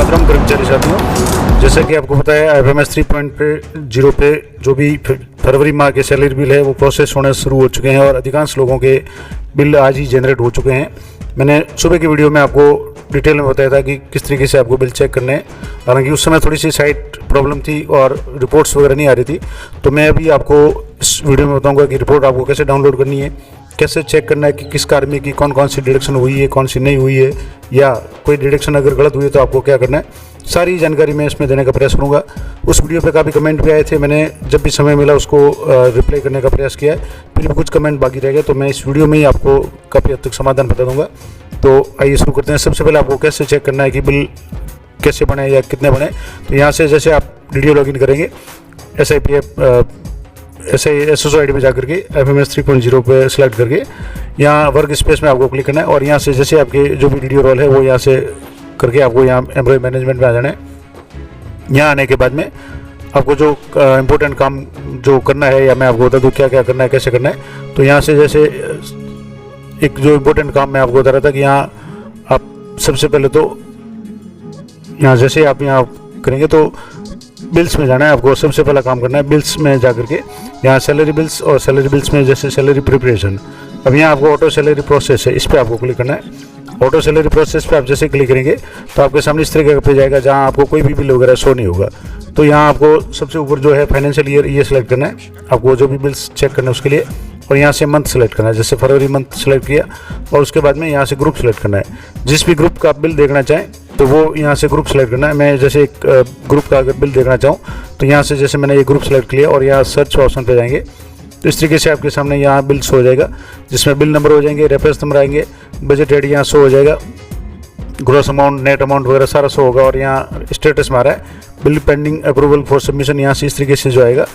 मातरम कर्मचारी साथियों, जैसा कि आपको पता है FMS 3.0 पे जो भी फरवरी माह के सैलरी बिल है वो प्रोसेस होने शुरू हो चुके हैं और अधिकांश लोगों के बिल आज ही जनरेट हो चुके हैं। मैंने सुबह की वीडियो में आपको डिटेल में बताया था कि किस तरीके से आपको बिल चेक करने हैं। हालांकि उस समय थोड़ी सी साइट प्रॉब्लम थी और रिपोर्ट्स वगैरह नहीं आ रही थी, तो मैं अभी आपको इस वीडियो में बताऊंगा कि रिपोर्ट आपको कैसे डाउनलोड करनी है, कैसे चेक करना है कि किस कार्मी की कौन कौन सी डिडक्शन हुई है, कौन सी नहीं हुई है, या कोई डिडक्शन अगर गलत हुई है तो आपको क्या करना है। सारी जानकारी मैं इसमें देने का प्रयास करूँगा। उस वीडियो पे काफ़ी कमेंट भी आए थे, मैंने जब भी समय मिला उसको रिप्लाई करने का प्रयास किया है। फिर भी कुछ कमेंट बाकी रह गए, तो मैं इस वीडियो में ही आपको काफ़ी हद तक समाधान बता दूँगा। तो आइए शुरू करते हैं। सबसे पहले आपको कैसे चेक करना है कि बिल कैसे बने या कितने बने। तो यहाँ से जैसे आप वीडियो लॉगिन करेंगे SSO ID में जाकर के FMS 3.0 पे सिलेक्ट करके यहाँ वर्क स्पेस में आपको क्लिक करना है और यहाँ से जैसे आपके जो भी वीडियो रोल है वो यहाँ से करके आपको यहाँ एम्प्लॉय मैनेजमेंट में आ जाना है। यहाँ आने के बाद में आपको जो इम्पोर्टेंट काम जो करना है, या मैं आपको बता दूँ क्या क्या करना है, कैसे करना है। तो यहाँ से जैसे एक जो इम्पोर्टेंट काम मैं आपको बता रहा था कि यहाँ आप सबसे पहले तो यहाँ जैसे आप यहाँ करेंगे तो बिल्स में जाना है। आपको सबसे पहला काम करना है बिल्स में जाकर के यहाँ सैलरी बिल्स, और सैलरी बिल्स में जैसे सैलरी प्रिपरेशन, अब यहाँ आपको ऑटो सैलरी प्रोसेस है, इस पर आपको क्लिक करना है। ऑटो सैलरी प्रोसेस पे आप जैसे क्लिक करेंगे तो आपके सामने इस तरीके का पेज आएगा जहाँ आपको कोई भी बिल वगैरह शो नहीं होगा। तो यहाँ आपको सबसे ऊपर जो है फाइनेंशियल ईयर ये सिलेक्ट करना है, आपको जो भी बिल्स चेक करना है उसके लिए, और यहाँ से मंथ सेलेक्ट करना है। जैसे फरवरी मंथ सेलेक्ट किया और उसके बाद में यहाँ से ग्रुप सेलेक्ट करना है। जिस भी ग्रुप का आप बिल देखना चाहें तो वो यहाँ से ग्रुप सेलेक्ट करना है। मैं जैसे एक ग्रुप का अगर बिल देखना चाहूँ तो यहाँ से जैसे मैंने ये ग्रुप सेलेक्ट किया और यहाँ सर्च ऑप्शन पे जाएंगे तो इस तरीके से आपके सामने यहाँ बिल शो हो जाएगा, जिसमें बिल नंबर हो जाएंगे, रेफरेंस नंबर आएंगे, बजट रेट यहाँ शो हो जाएगा, ग्रॉस अमाउंट, नेट अमाउंट वगैरह सारा शो होगा, और यहाँ स्टेटस में आ रहा है bill pending approval for submission, यहाँ से इस तरीके से जो आएगा।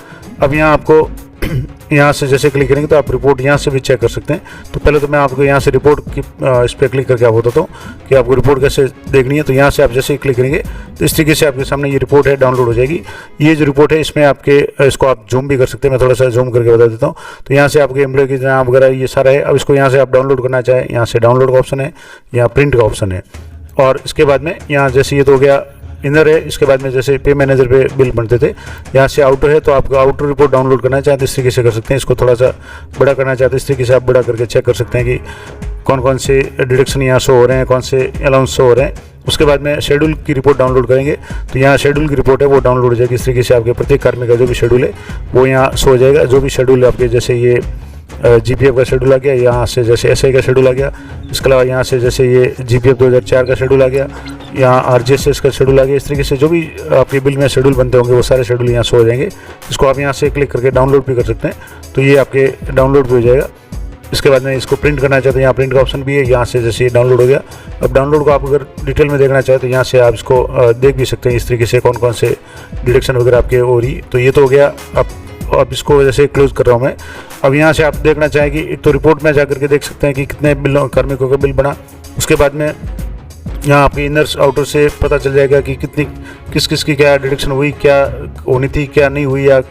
अब यहाँ आपको यहाँ से जैसे क्लिक करेंगे तो आप रिपोर्ट यहाँ से भी चेक कर सकते हैं। तो पहले तो मैं आपको यहाँ से रिपोर्ट की इस पर क्लिक करके आपको बताता हूँ कि आपको रिपोर्ट कैसे देखनी है। तो यहाँ से आप जैसे क्लिक करेंगे तो इस तरीके से आपके सामने ये रिपोर्ट है डाउनलोड हो जाएगी। ये जो रिपोर्ट है इसमें आपके इसको आप जूम भी कर सकते हैं, मैं थोड़ा सा जूम करके बता देता हूँ। तो यहाँ से आपके एम्प्लॉय के नाम वगैरह ये सारा है। अब इसको यहाँ से आप डाउनलोड करना चाहें, यहाँ से डाउनलोड का ऑप्शन है, यहाँ प्रिंट का ऑप्शन है, और इसके बाद में यहाँ जैसे ये तो हो गया इनर है। इसके बाद में जैसे पे मैनेजर पे बिल बनते थे, यहाँ से आउटर है, तो आपको आउटर रिपोर्ट डाउनलोड करना चाहते इस तरीके से कर सकते हैं। इसको थोड़ा सा बड़ा करना चाहते इस तरीके से आप बड़ा करके चेक कर सकते हैं कि कौन कौन से डिडक्शन यहाँ शो हो रहे हैं, कौन से अलाउंस शो हो रहे हैं। उसके बाद में शेड्यूल की रिपोर्ट डाउनलोड करेंगे तो यहाँ शेड्यूल की रिपोर्ट है वो डाउनलोड हो जाएगी। इस तरीके से आपके प्रत्येक कार्मिक का जो भी शेड्यूल है वो यहाँ शो हो जाएगा। जो भी शेड्यूल है आपके, जैसे ये GPF का शेड्यूल आ गया, यहाँ से जैसे SI का शेड्यूल आ गया, इसके अलावा यहाँ से जैसे ये GPF 2004 का शेड्यूल आ गया, यहाँ RGSS का शेड्यूल आ गया। इस तरीके से जो भी आपके बिल में शेड्यूल बनते होंगे वो सारे शेड्यूल यहाँ शो हो जाएंगे। इसको आप यहाँ से क्लिक करके डाउनलोड भी कर सकते हैं, तो ये आपके डाउनलोड भी हो जाएगा। इसके बाद में इसको प्रिंट करना चाहते हैं, यहाँ प्रिंट का ऑप्शन भी है, यहाँ से जैसे ये डाउनलोड हो गया। अब डाउनलोड को आप अगर डिटेल में देखना चाहें तो यहाँ से आप इसको देख भी सकते हैं इस तरीके से कौन कौन से डिडक्शन वगैरह आपके हो रही। तो ये तो हो गया। अब इसको जैसे क्लोज कर रहा हूँ मैं। अब यहाँ से आप देखना चाहें कि एक तो रिपोर्ट में जाकर के देख सकते हैं कि कितने बिल कार्मिकों का बिल बना। उसके बाद में यहाँ आपकी इनर आउटर से पता चल जाएगा कि कितनी किस किस की क्या डिडक्शन हुई, क्या होनी थी, क्या नहीं हुई, या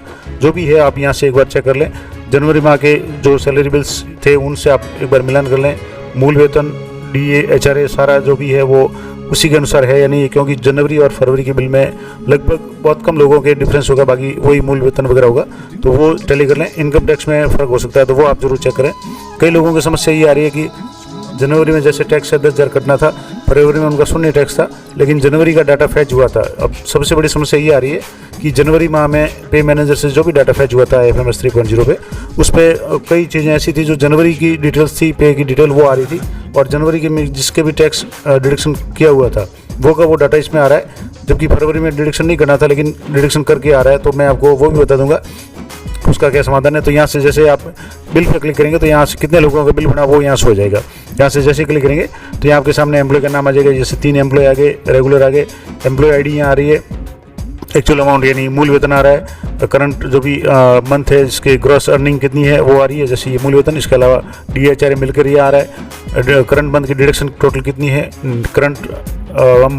जो भी है आप यहाँ से एक बार चेक कर लें। जनवरी माह के जो सैलरी बिल्स थे उनसे आप एक बार मिलान कर लें। मूल वेतन, DA, HRA सारा जो भी है वो उसी के अनुसार है या नहीं, क्योंकि जनवरी और फरवरी के बिल में लगभग बहुत कम लोगों के डिफरेंस होगा, बाकी वही मूल वेतन वगैरह होगा, तो वो टैली कर लें। इनकम टैक्स में फ़र्क हो सकता है तो वो आप जरूर चेक करें। कई लोगों की समस्या ये आ रही है कि जनवरी में जैसे टैक्स 10,000 कटना था, फरवरी में उनका शून्य टैक्स था, लेकिन जनवरी का डाटा फैच हुआ था। अब सबसे बड़ी समस्या ये आ रही है कि जनवरी माह में पे मैनेजर से जो भी डाटा फैच हुआ था FMS 3.0 पे, उस पर कई चीज़ें ऐसी थी जो जनवरी की डिटेल्स थी, पे की डिटेल वो आ रही थी, और जनवरी के में जिसके भी टैक्स डिडक्शन किया हुआ था वो का वो डाटा इसमें आ रहा है, जबकि फरवरी में डिडक्शन नहीं करना था लेकिन डिडक्शन करके आ रहा है। तो मैं आपको वो भी बता दूंगा उसका क्या समाधान है। तो यहाँ से जैसे आप बिल पर क्लिक करेंगे तो यहाँ से कितने लोगों का बिल बना वो यहाँ से हो जाएगा। यहाँ से जैसे क्लिक करेंगे तो यहाँ आपके सामने एम्प्लॉय का नाम आ जाएगा, जैसे 3 एम्प्लॉय आगे, रेगुलर आगे, एम्प्लॉय ID यहाँ आ रही है, एक्चुअल अमाउंट यानी मूल वेतन आ रहा है, करंट जो भी मंथ है जिसके ग्रॉस अर्निंग कितनी है वो आ रही है, जैसे ये मूल वेतन। इसके अलावा DA HRA मिलकर ये आ रहा है, करंट मंथ की डिडक्शन टोटल कितनी है, करंट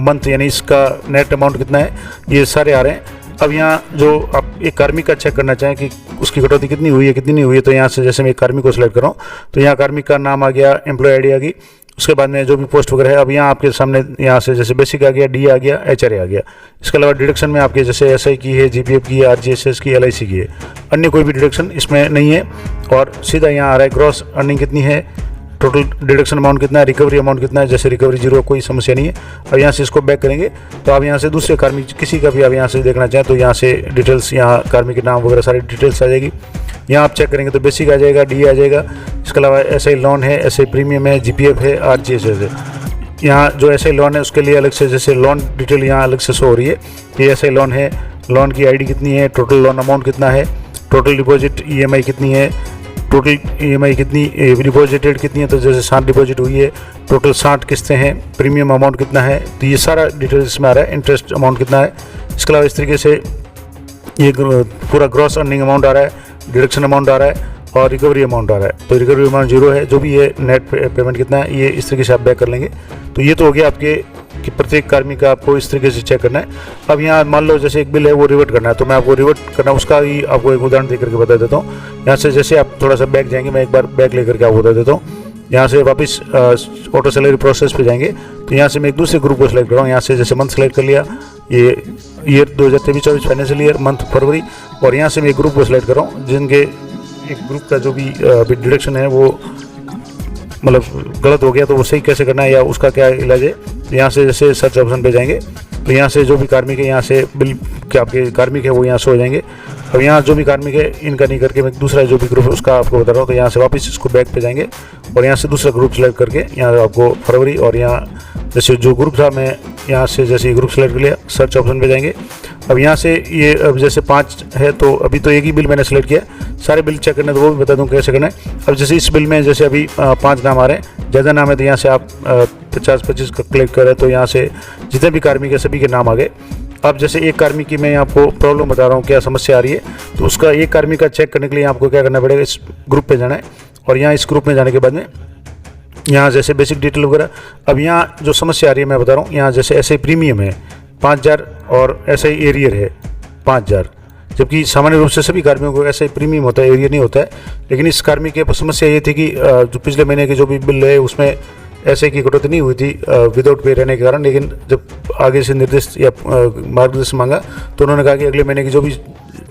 मंथ यानी इसका नेट अमाउंट कितना है, ये सारे आ रहे हैं। अब यहाँ जो आप एक कार्मिक का चेक करना चाहें कि उसकी कटौती कितनी हुई है कितनी नहीं हुई है, तो यहाँ से जैसे मैं एक कार्मिक को सिलेक्ट कर रहा हूँ तो यहाँ कार्मिक का नाम आ गया, एम्प्लॉय ID आ गई, उसके बाद में जो भी पोस्ट वगैरह है, अब यहाँ आपके सामने यहाँ से जैसे बेसिक आ गया, डी आ गया, HRA आ गया। इसके अलावा डिडक्शन में आपके जैसे SI की है, GPF की है, RGSS की, LIC की है, अन्य कोई भी डिडक्शन इसमें नहीं है। और सीधा यहाँ आ रहा है ग्रॉस अर्निंग कितनी है, टोटल डिडक्शन अमाउंट कितना है, रिकवरी अमाउंट कितना है। जैसे रिकवरी 0, कोई समस्या नहीं है। अब यहाँ से इसको बैक करेंगे तो आप यहाँ से दूसरे कार्मिक किसी का भी आप यहाँ से देखना चाहें तो यहाँ से डिटेल्स, यहाँ कार्मिक के नाम वगैरह सारी डिटेल्स आ जाएगी। यहाँ आप चेक करेंगे तो बेसिक आ जाएगा, डी आ जाएगा। इसके अलावा SI लोन है, SI प्रीमियम है, GPF है, RGSS है। यहाँ जो SI लोन है उसके लिए अलग से जैसे लोन डिटेल यहाँ अलग से शो हो रही है कि SI लोन है, लोन की ID कितनी है, टोटल लोन अमाउंट कितना है, टोटल डिपॉजिट EMI कितनी है, टोटल EMI कितनी, डिपॉजिटेड कितनी है, तो जैसे 60 डिपॉजिट हुई है, टोटल 60 किस्तें हैं, प्रीमियम अमाउंट कितना है, तो ये सारा डिटेल्स इसमें आ रहा है। इंटरेस्ट अमाउंट कितना है। इसके अलावा इस तरीके से ये पूरा ग्रॉस अर्निंग अमाउंट आ रहा है, डिडक्शन अमाउंट आ रहा है और रिकवरी अमाउंट आ रहा है। तो रिकवरी अमाउंट 0 है, जो भी है नेट पेमेंट कितना है, ये इस तरीके से आप बैक कर लेंगे। तो ये तो हो गया आपके कि प्रत्येक कार्मिक का आपको इस तरीके से चेक करना है। अब यहाँ मान लो जैसे एक बिल है वो रिवर्ट करना है, तो मैं आपको रिवर्ट करना उसका ही आपको एक उदाहरण देकर के बता देता हूँ। यहाँ से जैसे आप थोड़ा सा बैक जाएंगे, मैं एक बार बैक लेकर के आपको बता देता हूँ। यहाँ से वापस ऑटो सैलरी प्रोसेस पे जाएंगे तो यहाँ से मैं एक दूसरे ग्रुप को सिलेक्ट कर रहा हूँ। यहाँ से जैसे मंथ सेलेक्ट कर लिया, ये ईयर 2023-24 फाइनेंशियल ईयर, मंथ फरवरी, और यहाँ से मैं एक ग्रुप को सिलेक्ट कर रहा हूँ जिनके एक ग्रुप का जो भी डिडक्शन है वो मतलब गलत हो गया तो वो सही कैसे करना है या उसका क्या इलाज है। यहाँ से जैसे सर्च ऑप्शन पे जाएंगे तो यहाँ से जो भी कार्मिक है, यहाँ से बिल के आपके कार्मिक है वो यहाँ से हो जाएंगे। अब यहाँ जो भी कार्मिक है इनका नहीं करके मैं दूसरा जो भी ग्रुप है उसका आपको बता रहा हूँ। तो यहाँ से वापस इसको बैक पे जाएंगे और यहाँ से दूसरा ग्रुप सेलेक्ट करके यहाँ आपको फरवरी, और यहाँ जैसे जो ग्रुप था मैं यहाँ से जैसे ग्रुप सेलेक्ट कर लिया, सर्च ऑप्शन पे जाएंगे। अब यहाँ से ये अब जैसे 5 है तो अभी तो एक ही बिल मैंने सेलेक्ट किया, सारे बिल चेक करने तो वो भी बता दूँ कैसे करना है। अब जैसे इस बिल में जैसे अभी 5 नाम आ रहे हैं, ज़्यादा नाम है तो यहाँ से आप 50-25 का क्लिक करें तो यहाँ से जितने भी कार्मिक है सभी के नाम आ गए। अब जैसे एक कार्मिक की मैं आपको प्रॉब्लम बता रहा हूँ, क्या समस्या आ रही है, तो उसका एक कार्मिक का चेक करने के लिए आपको क्या करना पड़ेगा, इस ग्रुप पे जाना है। और यहाँ इस ग्रुप में जाने के बाद में यहाँ जैसे बेसिक डिटेल वगैरह, अब यहाँ जो समस्या आ रही है मैं बता रहा हूँ। यहाँ जैसे SI प्रीमियम है 5000 और SI एरियर है 5000, जबकि सामान्य रूप से सभी कार्मिकों को SI प्रीमियम होता है, एरियर नहीं होता है। लेकिन इस कार्मिक की समस्या ये थी कि जो पिछले महीने के जो भी बिल है उसमें SI की कटौती नहीं हुई थी विदाउट पे रहने के कारण। लेकिन जब आगे से निर्देश या मार्गदर्शन मांगा तो उन्होंने कहा कि अगले महीने की जो भी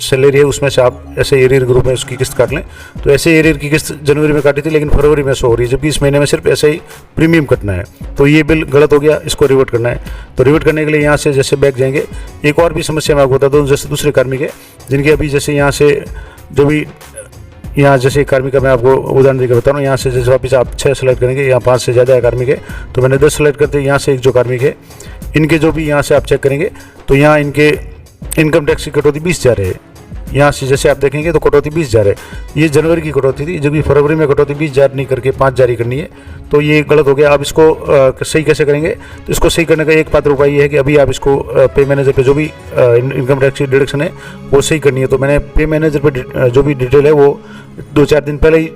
सैलरी है उसमें से आप SI एरियर ग्रुप में उसकी किस्त काट लें। तो SI एरियर की किस्त जनवरी में काटी थी लेकिन फरवरी में शो हो रही है, जबकि इस महीने में सिर्फ SI प्रीमियम कटना है। तो ये बिल गलत हो गया, इसको रिवर्ट करना है। तो रिवर्ट करने के लिए यहाँ से जैसे बैक जाएंगे, एक और भी समस्या मैं आपको बता दूँ, जैसे दूसरे कार्मिक है जिनके अभी जैसे यहाँ से जो भी यहाँ जैसे कार्मिक का मैं आपको उदाहरण देकर बता रहा हूँ। यहाँ से जैसे वापस आप 6 सेलेक्ट करेंगे, यहाँ 5 से ज़्यादा कार्मिक है तो मैंने 10 सेलेक्ट करते, यहाँ से एक जो कार्मिक है इनके जो भी यहाँ से आप चेक करेंगे तो यहाँ इनके इनकम टैक्स की कटौती 20,000 है। यहाँ से जैसे आप देखेंगे तो कटौती 20,000 है, ये जनवरी की कटौती थी, जबकि फरवरी में कटौती 20,000 नहीं करके 5,000 ही करनी है। तो ये गलत हो गया। अब इसको सही कैसे करेंगे, तो इसको सही करने का एक मात्र उपाय ये है कि अभी आप इसको पे मैनेजर पे जो भी इनकम टैक्स की डिडक्शन है वो सही करनी है। तो मैंने पे मैनेजर पे जो भी डिटेल है वो 2-4 दिन पहले ही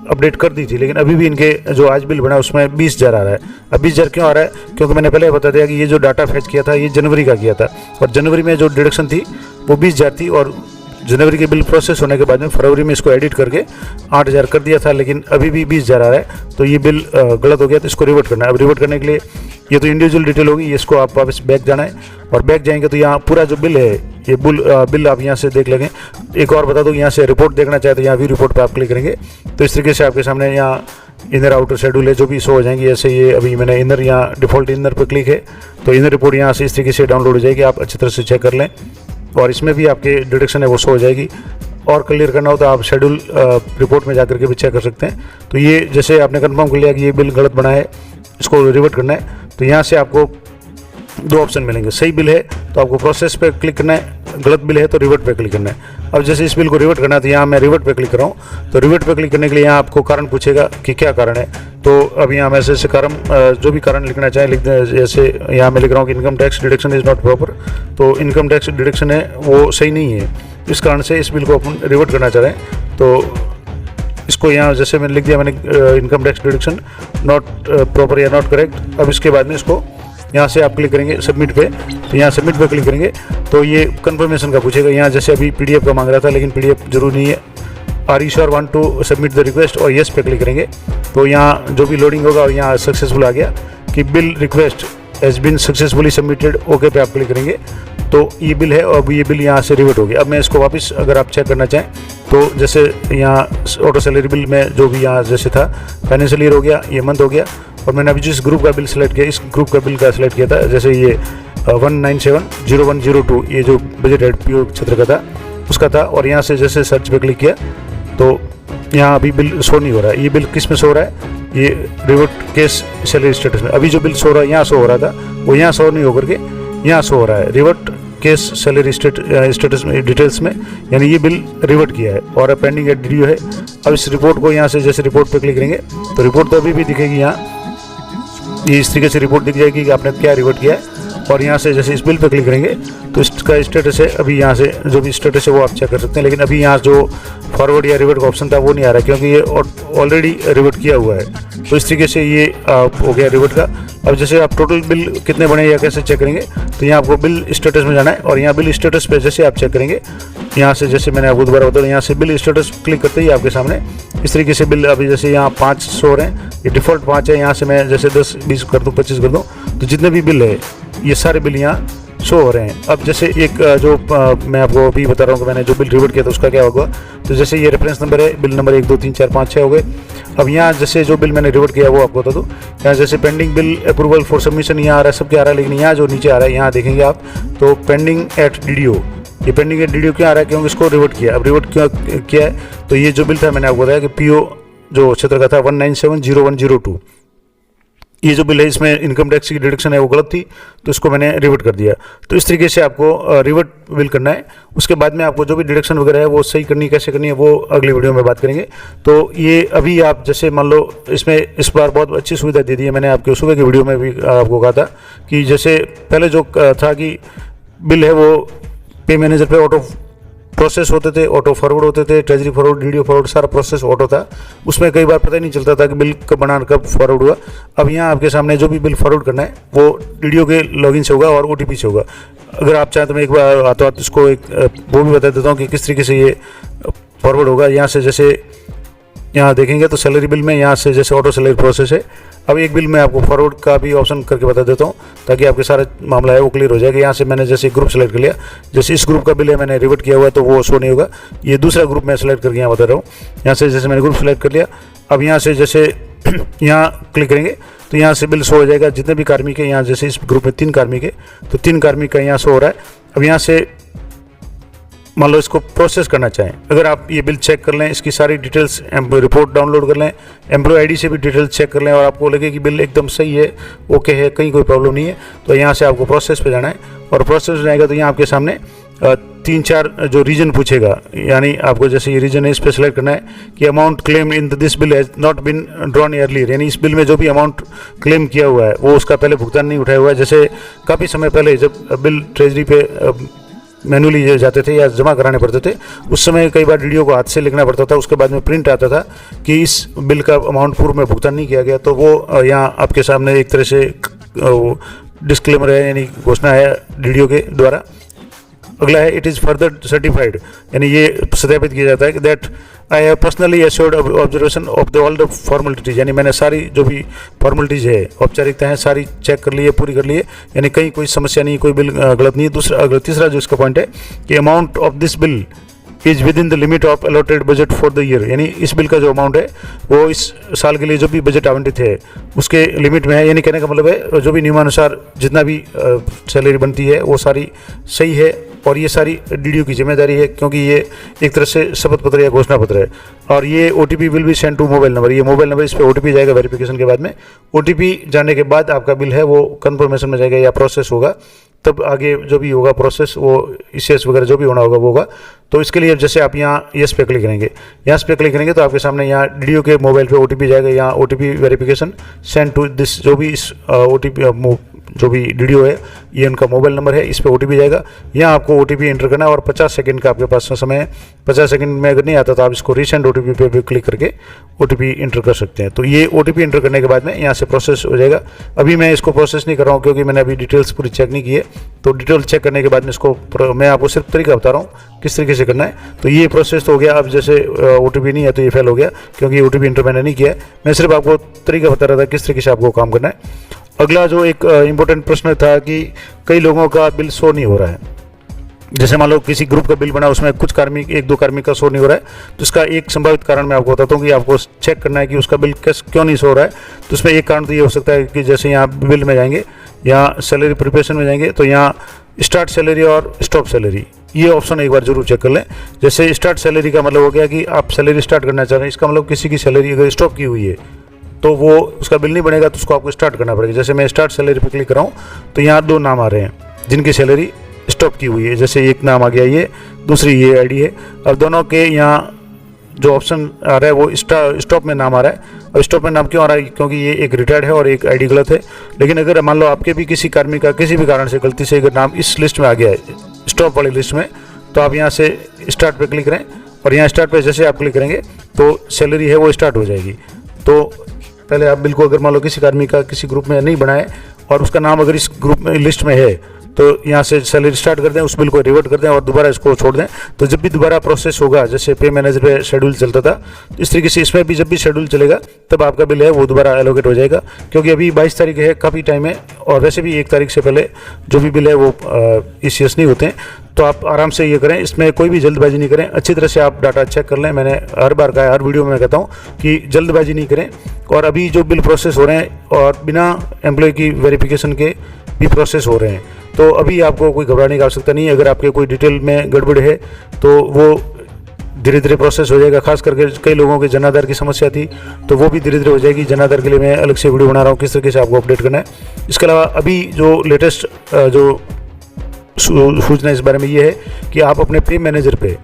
अपडेट कर दी थी, लेकिन अभी भी इनके जो आज बिल बना उसमें 20,000 आ रहा है। अब 20,000 क्यों आ रहा है, क्योंकि मैंने पहले बता दिया कि ये जो डाटा फैच किया था ये जनवरी का किया था और जनवरी में जो डिडक्शन थी वो 20,000 थी और जनवरी के बिल प्रोसेस होने के बाद में फरवरी में इसको एडिट करके 8,000 कर दिया था, लेकिन अभी भी 20,000 आ रहा है। तो ये बिल गलत हो गया, तो इसको रिवर्ट करना है। अब रिवर्ट करने के लिए ये तो इंडिविजुअल डिटेल होगी, इसको आप वापस बैक जाना है और बैक जाएंगे तो यहाँ पूरा जो बिल है ये बिल आप यहाँ से देख लेंगे। एक और बता दो, यहाँ से रिपोर्ट देखना चाहे तो यहाँ भी रिपोर्ट पर आप क्लिक करेंगे तो इस तरीके से आपके सामने यहाँ इनर आउटर शेड्यूल है जो भी शो हो जाएंगी। ऐसे ये अभी मैंने इनर यहाँ डिफ़ॉल्ट इनर पर क्लिक है तो इनर रिपोर्ट यहाँ से इस तरीके से डाउनलोड हो जाएगी, आप अच्छी तरह से चेक कर लें और इसमें भी आपके डिडक्शन है वो शो हो जाएगी। और क्लियर करना हो तो आप शेड्यूल रिपोर्ट में जाकर के भी चेक कर सकते हैं। तो ये जैसे आपने कंफर्म कर लिया कि ये बिल गलत बना है, इसको रिवर्ट करना है, तो यहाँ से आपको 2 ऑप्शन मिलेंगे। सही बिल है तो आपको प्रोसेस पे क्लिक करना है, गलत बिल है तो रिवर्ट पे क्लिक करना है। अब जैसे इस बिल को रिवर्ट करना है तो यहाँ मैं रिवर्ट पे क्लिक कर रहा हूँ। तो रिवर्ट पे क्लिक करने के लिए यहाँ आपको कारण पूछेगा कि क्या कारण है। तो अब यहाँ मैं जैसे कारण जो भी कारण लिखना चाहें लिख दें। जैसे यहाँ मैं लिख रहा हूँ कि income tax deduction is not proper, तो इनकम टैक्स डिडक्शन है वो सही नहीं है, इस कारण से इस बिल को अपन रिवर्ट करना चाह रहे हैं। तो इसको यहाँ जैसे मैंने लिख दिया, मैंने income tax deduction not proper या नॉट करेक्ट। अब इसके बाद में इसको यहाँ से आप क्लिक करेंगे सबमिट पे, तो यहाँ सबमिट पे क्लिक करेंगे तो ये कंफर्मेशन का पूछेगा। यहाँ जैसे अभी PDF का मांग रहा था लेकिन PDF जरूर नहीं है। Are you sure want to submit the request और येस पे क्लिक करेंगे तो यहाँ जो भी लोडिंग होगा और यहाँ सक्सेसफुल आ गया कि bill request has been successfully submitted, okay पे आप क्लिक करेंगे तो ये बिल है और ये बिल यहाँ से रिवर्ट हो गया। अब मैं इसको वापस अगर आप चेक करना चाहें तो जैसे यहाँ ऑटो सैलरी बिल में जो भी यहाँ जैसे था फाइनेंशियल ईयर हो गया, ये मंथ हो गया, और मैंने अभी जिस ग्रुप का बिल सिलेक्ट किया इस ग्रुप का बिल का सिलेक्ट किया था, जैसे ये 1970102 ये जो बजट हेड पीओ क्षेत्र का था उसका था, और यहाँ से जैसे सर्च पे क्लिक किया तो यहाँ अभी बिल शो नहीं हो रहा है। ये बिल किस में शो हो रहा है, ये रिवर्ट केस सैलरी स्टेटस में। अभी जो बिल शो रहा है यहाँ शो हो रहा था वो यहाँ शो नहीं होकर के यहाँ शो हो रहा है रिवर्ट केस सैलरी स्टेटस में डिटेल्स में, यानी ये बिल रिवर्ट किया है और पेंडिंग एट ड्यू है। अब इस रिपोर्ट को यहाँ से जैसे रिपोर्ट पे क्लिक करेंगे तो रिपोर्ट तो अभी भी दिखेगी, यहाँ ये इस तरीके से रिपोर्ट दिख जाएगी कि आपने क्या रिवर्ट किया है। और यहाँ से जैसे इस बिल पे क्लिक करेंगे तो इसका स्टेटस है, अभी यहाँ से जो भी स्टेटस है वो आप चेक कर सकते हैं, लेकिन अभी यहाँ जो फॉरवर्ड या रिवर्ट का ऑप्शन था वो नहीं आ रहा क्योंकि ये ऑलरेडी रिवर्ट किया हुआ है। तो इस तरीके से ये हो गया रिवर्ट का। अब जैसे आप टोटल बिल कितने बने या कैसे चेक करेंगे तो यहाँ आपको बिल स्टेटस में जाना है, और यहाँ बिल स्टेटस पे जैसे आप चेक करेंगे यहाँ से जैसे मैंने आपको दोबारा बताया, यहाँ से बिल स्टेटस क्लिक करते ही आपके सामने इस तरीके से बिल अभी जैसे यहाँ 5 शो हो रहे हैं, ये डिफ़ॉल्ट 5 है। यहाँ से मैं जैसे 10 20 कर दूँ 25 कर दूँ तो जितने भी बिल है ये सारे बिल यहाँ शो हो रहे हैं। अब जैसे एक जो मैं आपको अभी बता रहा हूँ कि मैंने जो बिल रिवर्ट किया था उसका क्या होगा, तो जैसे ये रेफरेंस नंबर है, बिल नंबर 1 2 3 4 5 6 हो गए। अब यहाँ जैसे जो बिल मैंने रिवर्ट किया वो आपको बता दूँ, यहाँ जैसे pending bill approval for submission यहाँ आ रहा है, सबके आ रहा है, लेकिन यहाँ जो नीचे आ रहा है यहाँ देखेंगे आप तो पेंडिंग एट DDO, ये पेंडिंग एट DDO क्यों आ रहा है, क्योंकि इसको रिवर्ट किया। अब रिवर्ट क्यों किया है, तो ये जो बिल था मैंने आपको बताया कि PO जो क्षेत्र का था 1970102, ये जो बिल है इसमें इनकम टैक्स की डिडक्शन है वो गलत थी तो इसको मैंने रिवर्ट कर दिया। तो इस तरीके से आपको रिवर्ट बिल करना है। उसके बाद में आपको जो भी डिडक्शन वगैरह है वो सही करनी कैसे करनी है वो अगली वीडियो में बात करेंगे। तो ये अभी आप जैसे मान लो इसमें इस बार बहुत अच्छी सुविधा दे दी है, मैंने आपके सुबह की वीडियो में भी आपको कहा था कि जैसे पहले जो था कि बिल है वो पे मैनेजर पे ऑटो प्रोसेस होते थे, ऑटो फॉरवर्ड होते थे, ट्रेजरी फॉरवर्ड, DDO फॉरवर्ड, सारा प्रोसेस ऑटो था, उसमें कई बार पता ही नहीं चलता था कि बिल कब बनाना कब फॉरवर्ड हुआ। अब यहाँ आपके सामने जो भी बिल फॉरवर्ड करना है वो DDO के लॉगिन से होगा और OTP से होगा। अगर आप चाहें तो मैं एक बार हाथों हाथ इसको एक वो भी बता देता हूँ कि किस तरीके से ये फॉरवर्ड होगा। यहाँ से जैसे यहाँ देखेंगे तो सैलरी बिल में यहाँ से जैसे ऑटो सैलरी प्रोसेस है। अब एक बिल में आपको फॉरवर्ड का भी ऑप्शन करके बता देता हूँ ताकि आपके सारा मामला है वो क्लियर हो जाएगा। यहाँ से मैंने जैसे ग्रुप सेलेक्ट कर लिया, जैसे इस ग्रुप का बिल है मैंने रिवर्ट किया हुआ है तो वो शो नहीं होगा। ये दूसरा ग्रुप मैं सेलेक्ट करके यहाँ बता रहा हूँ। यहाँ से जैसे मैंने ग्रुप सेलेक्ट कर लिया, अब यहाँ से जैसे यहाँ क्लिक करेंगे तो यहाँ से बिल शो हो जाएगा जितने भी कार्मिक है। यहाँ जैसे इस ग्रुप में 3 कार्मिक है तो 3 कार्मिक का यहाँ शो हो रहा है। अब यहाँ से मान लो इसको प्रोसेस करना चाहें, अगर आप ये बिल चेक कर लें, इसकी सारी डिटेल्स रिपोर्ट डाउनलोड कर लें, एम्प्लॉय ID से भी डिटेल्स चेक कर लें और आपको लगे कि बिल एकदम सही है, ओके है, कहीं कोई प्रॉब्लम नहीं है, तो यहाँ से आपको प्रोसेस पे जाना है। और प्रोसेस में जाएगा तो यहाँ आपके सामने 3-4 जो रीजन पूछेगा, यानी आपको जैसे ये रीजन है इस पर सेलेक्ट करना है कि amount claim in this bill has not been drawn earlier, यानी इस बिल में जो भी अमाउंट क्लेम किया हुआ है वो उसका पहले भुगतान नहीं उठाया हुआ है। जैसे काफ़ी समय पहले जब बिल ट्रेजरी पे मैनुअली जाते थे या जमा कराने पड़ते थे उस समय कई बार DDO को हाथ से लिखना पड़ता था, उसके बाद में प्रिंट आता था कि इस बिल का अमाउंट पूर्व में भुगतान नहीं किया गया, तो वो यहाँ आपके सामने एक तरह से डिस्क्लेमर है, यानी घोषणा है DDO के द्वारा। अगला है इट इज़ फर्दर सर्टिफाइड, यानी ये सत्यापित किया जाता है कि that I have personally assured observation of the all the formalities, यानी मैंने सारी जो भी फॉर्मेलिटीज है औपचारिकताएं सारी चेक कर ली है, पूरी कर ली है, यानी कहीं कोई समस्या नहीं, कोई बिल गलत नहीं है। तीसरा जो इसका पॉइंट है कि amount of this bill is with in the limit of allotted budget for the year, यानी इस बिल का जो अमाउंट है वो इस साल के लिए जो भी बजट आवंटित है उसके लिमिट में है। यानी कहने का मतलब है जो भी नियमानुसार जितना भी सैलरी बनती है वो सारी सही है और ये सारी DDO की जिम्मेदारी है, क्योंकि ये एक तरह से शपथ पत्र या घोषणा पत्र है। और ये OTP will be send to mobile number, ये मोबाइल नंबर इस पर OTP जाएगा वेरिफिकेशन के बाद में। OTP जाने के बाद आपका बिल है वो कंफर्मेशन में जाएगा या प्रोसेस होगा, तब आगे जो भी होगा प्रोसेस वो ECS वगैरह जो भी होना होगा वो होगा। तो इसके लिए जैसे आप यहाँ यस पे क्लिक करेंगे, यस पे क्लिक करेंगे तो आपके सामने यहाँ DDO के मोबाइल पे OTP जाएगा, यहाँ OTP verification send to this, जो भी इस OTP जो भी डीडीओ है ये उनका मोबाइल नंबर है, इस पे ओटीपी जाएगा। यहाँ आपको ओटीपी एंटर करना है और 50 सेकंड का आपके पास समय है। 50 सेकंड में अगर नहीं आता तो आप इसको रीसेंड ओटीपी पे भी क्लिक करके ओटीपी एंटर कर सकते हैं। तो ये ओटीपी एंटर करने के बाद में यहाँ से प्रोसेस हो जाएगा। अभी मैं इसको प्रोसेस नहीं कर रहा हूँ क्योंकि मैंने अभी डिटेल्स पूरी चेक नहीं की है। तो डिटेल चेक करने के बाद में इसको मैं आपको सिर्फ तरीका बता रहा हूँ किस तरीके से करना है। तो ये प्रोसेस तो हो गया। अब जैसे ओटीपी नहीं है तो ये फेल हो गया क्योंकि ओटीपी एंटर मैंने नहीं किया है। मैं सिर्फ आपको तरीका बता रहा था किस तरीके से आपको काम करना है। अगला जो एक इम्पोर्टेंट प्रश्न था कि कई लोगों का बिल शो नहीं हो रहा है। जैसे मान लो किसी ग्रुप का बिल बना, उसमें कुछ कार्मिक, 1-2 कार्मिक का शो नहीं हो रहा है, तो इसका एक संभावित कारण मैं आपको बताता हूँ कि आपको चेक करना है कि उसका बिल क्यों नहीं शो हो रहा है। तो उसमें एक कारण तो ये हो सकता है कि जैसे यहाँ बिल में जाएंगे, यहाँ सैलरी प्रिपरेशन में जाएंगे तो यहाँ स्टार्ट सैलरी और स्टॉप सैलरी ये ऑप्शन एक बार जरूर चेक कर लें। जैसे स्टार्ट सैलरी का मतलब हो गया कि आप सैलरी स्टार्ट करना चाह रहे हैं, इसका मतलब किसी की सैलरी अगर स्टॉप की हुई है तो वो उसका बिल नहीं बनेगा, तो उसको आपको स्टार्ट करना पड़ेगा। जैसे मैं स्टार्ट सैलरी पर क्लिक कर रहा हूँ तो यहाँ 2 नाम आ रहे हैं जिनकी सैलरी स्टॉप की हुई है। जैसे एक नाम आ गया ये, दूसरी ये आईडी है। अब दोनों के यहाँ जो ऑप्शन आ रहा है वो स्टॉप में नाम आ रहा है। अब स्टॉप में नाम क्यों आ रहा है? क्योंकि ये एक रिटायर्ड है और एक आईडी गलत है। लेकिन अगर मान लो आपके भी किसी कार्मिक का किसी भी कारण से गलती से अगर नाम इस लिस्ट में आ गया है, स्टॉप वाली लिस्ट में, तो आप यहाँ से स्टार्ट पे क्लिक करें और यहाँ स्टार्ट पे जैसे आप क्लिक करेंगे तो सैलरी है वो स्टार्ट हो जाएगी। तो पहले आप बिल को अगर मान लो किसी कार्मिक का किसी ग्रुप में नहीं बनाए और उसका नाम अगर इस ग्रुप में लिस्ट में है तो यहाँ से सैलरी स्टार्ट कर दें, उस बिल को रिवर्ट कर दें और दोबारा इसको छोड़ दें। तो जब भी दोबारा प्रोसेस होगा, जैसे पे मैनेजर पे शेड्यूल चलता था, तो इस तरीके से इसमें भी जब भी शेड्यूल चलेगा तब आपका बिल है वो दोबारा एलोकेट हो जाएगा। क्योंकि अभी 22 तारीख है, काफ़ी टाइम है और वैसे भी 1 तारीख से पहले जो भी बिल है वो ईसीएस नहीं होते हैं। तो आप आराम से ये करें, इसमें कोई भी जल्दबाजी नहीं करें, अच्छी तरह से आप डाटा चेक कर लें। मैंने हर बार कहा है, हर वीडियो में मैं कहता हूँ कि जल्दबाजी नहीं करें। और अभी जो बिल प्रोसेस हो रहे हैं और बिना एम्प्लॉय की वेरिफिकेशन के भी प्रोसेस हो रहे हैं, तो अभी आपको कोई घबराने की आवश्यकता नहीं है। अगर आपके कोई डिटेल में गड़बड़ है तो वो धीरे धीरे प्रोसेस हो जाएगा। खास करके कई लोगों के जन आधार की समस्या थी तो वो भी धीरे धीरे हो जाएगी। जन आधार के लिए मैं अलग से वीडियो बना रहा हूँ किस तरीके से आपको अपडेट करना है। इसके अलावा अभी जो लेटेस्ट जो सूचना इस बारे में ये है कि आप अपने पे मैनेजर पे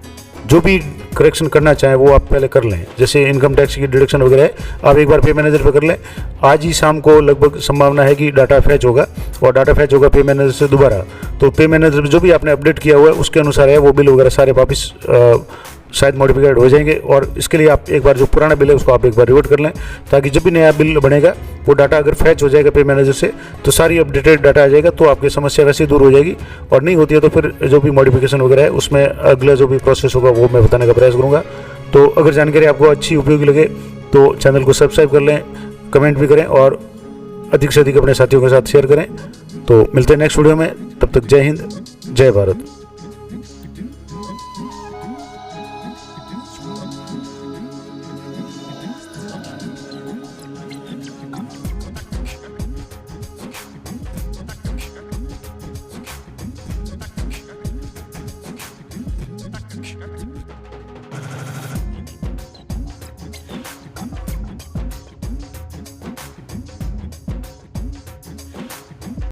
जो भी करेक्शन करना चाहें वो आप पहले कर लें। जैसे इनकम टैक्स की डिडक्शन वगैरह है, आप एक बार पे मैनेजर पे कर लें। आज ही शाम को लगभग संभावना है कि डाटा फैच होगा और डाटा फैच होगा पे मैनेजर से दोबारा। तो पे मैनेजर जो भी आपने अपडेट किया हुआ है उसके अनुसार है वो बिल वगैरह सारे वापस शायद मॉडिफाइड हो जाएंगे। और इसके लिए आप एक बार जो पुराना बिल है उसको आप एक बार रिवर्ट कर लें, ताकि जब भी नया बिल बनेगा वो डाटा अगर फैच हो जाएगा पे मैनेजर से तो सारी अपडेटेड डाटा आ जाएगा, तो आपकी समस्या वैसे दूर हो जाएगी। और नहीं होती है तो फिर जो भी मॉडिफिकेशन वगैरह है उसमें अगला जो भी प्रोसेस होगा वो मैं बताने का प्रयास करूँगा। तो अगर जानकारी आपको अच्छी उपयोगी लगे तो चैनल को सब्सक्राइब कर लें, कमेंट भी करें और अधिक से अधिक अपने साथियों के साथ शेयर करें। तो मिलते हैं नेक्स्ट वीडियो में, तब तक जय हिंद, जय भारत।